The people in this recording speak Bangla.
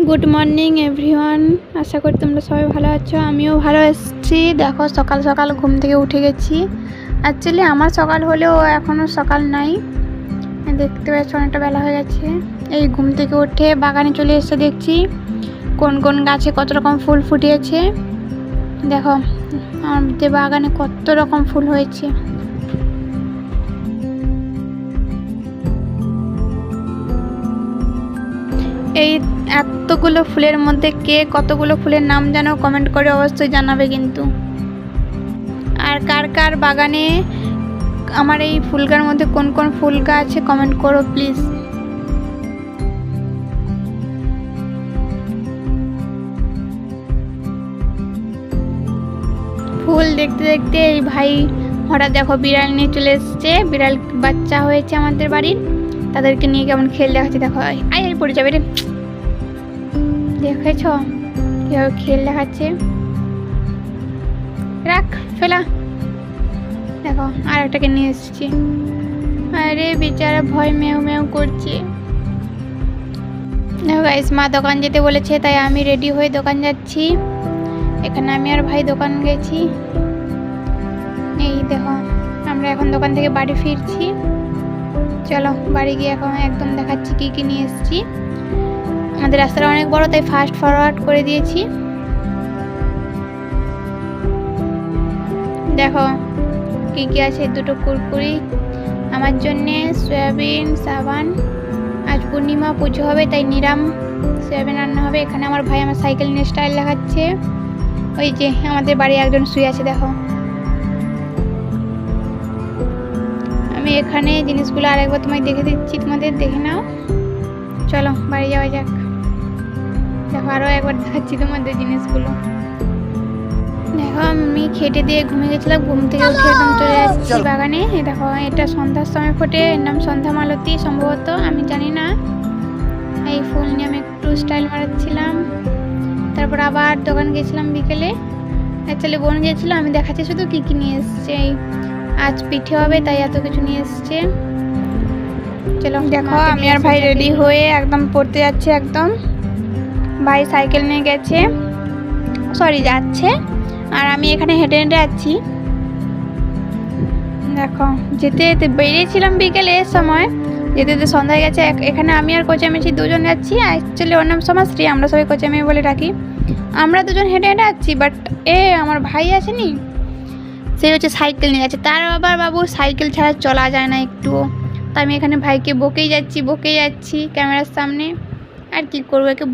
গুড মর্নিং এভরিওয়ান, আশা করি তোমরা সবাই ভালো আছো। আমিও ভালো আছি। দেখো সকাল সকাল ঘুম থেকে উঠে গেছি। অ্যাকচুয়ালি আমার সকাল হলেও এখনও সকাল নাই, দেখতে পাচ্ছ অনেকটা বেলা হয়ে গেছে। এই ঘুম থেকে উঠে বাগানে চলে এসে দেখছি কোন কোন গাছে কত রকম ফুল ফুটিয়েছে। দেখো আমাদের বাগানে কত রকম ফুল হয়েছে। এই এতগুলো ফুলের মধ্যে কে কতগুলো ফুলের নাম জানো কমেন্ট করে অবশ্যই জানাবে কিন্তু। আর কার কার বাগানে আমার এই ফুল গাছের মধ্যে কোন কোন ফুল গাছ আছে কমেন্ট করো প্লিজ। ফুল দেখতে দেখতে এই ভাই হঠাৎ দেখো বিড়াল নিয়ে চলে এসছে। বিড়াল বাচ্চা হয়েছে আমাদের বাড়ির, তাদেরকে নিয়ে কেমন খেল দেখাচ্ছে। দেখো আই পড়ে যাবে রে, দেখেছ কীভাবে খেল দেখাচ্ছে। রাখ ফেলা। দেখো আর একটাকে নিয়ে এসেছি। আরে বেচারা ভয় মেউ মেউ করছে। দেখো গাইস, মা দোকান যেতে বলেছে তাই আমি রেডি হয়ে দোকান যাচ্ছি। এখানে আমি আর ভাই দোকান গেছি। এই দেখো আমরা এখন দোকান থেকে বাড়ি ফিরছি। চলো বাড়ি গিয়ে এখন একদম দেখাচ্ছি কি কি নিয়ে এসেছি। আমাদের রাস্তাটা অনেক বড় তাই ফাস্ট ফরওয়ার্ড করে দিয়েছি। দেখো কি কি আছে, দুটো কুরকুরি আমার জন্যে, সয়াবিন সাবান। আজ পূর্ণিমা পুজো হবে তাই নিরাম সয়াবিন রান্না হবে। এখানে আমার ভাই আমার সাইকেল নিয়ে স্টাইল দেখাচ্ছে। ওই যে আমাদের বাড়ি একজন শুয়ে আছে দেখো। আমি এখানে জিনিসগুলো আরেকবার তোমায় দেখে দিচ্ছি, তোমাদের দেখে নাও। চলো বাড়ি যাওয়া যাক। দেখো আরও একবার দেখাচ্ছি তোমাদের জিনিসগুলো। দেখো আমি খেটে দিয়ে ঘুমিয়ে গেছিলাম, ঘুম থেকে উঠে একদম চলে যাচ্ছি বাগানে। দেখো এটা সন্ধ্যার সময় ফোটে, এর নাম সন্ধ্যা মালতী সম্ভবত, আমি জানি না। এই ফুল নিয়ে আমি একটু স্টাইল মারাচ্ছিলাম। তারপর আবার দোকান গেছিলাম বিকেলে। অ্যাকচুয়ালি বোন গেছিলো, আমি দেখাচ্ছি শুধু কী কী নিয়ে এসছে। আজ পিঠে হবে তাই এত কিছু নিয়ে এসছে। চলো দেখো আমি আর ভাই রেডি হয়ে একদম পড়তে যাচ্ছে। একদম ভাই সাইকেল নিয়ে গেছে, সরি যাচ্ছে, আর আমি এখানে হেঁটে হেঁটে যাচ্ছি। দেখো যেতে যেতে বেরিয়েছিলাম বিকেলের সময়, যেতে যেতে সন্ধ্যা গেছে। এখানে আমি আর কোচামেচি দুজন যাচ্ছি। অ্যাকচুয়ালি ওর নাম সমাশ্রী, আমরা সবাই কোচামেয়ে বলে ডাকি। আমরা দুজন হেঁটে হেঁটে যাচ্ছি, বাট আমার ভাই আসেনি, সে হচ্ছে সাইকেল নিয়ে গেছে। তার আবার বাবু সাইকেল ছাড়া চলা যায় না একটুও। তো আমি এখানে ভাইকে বকেই যাচ্ছি ক্যামেরার সামনে। আর কি করবো, একে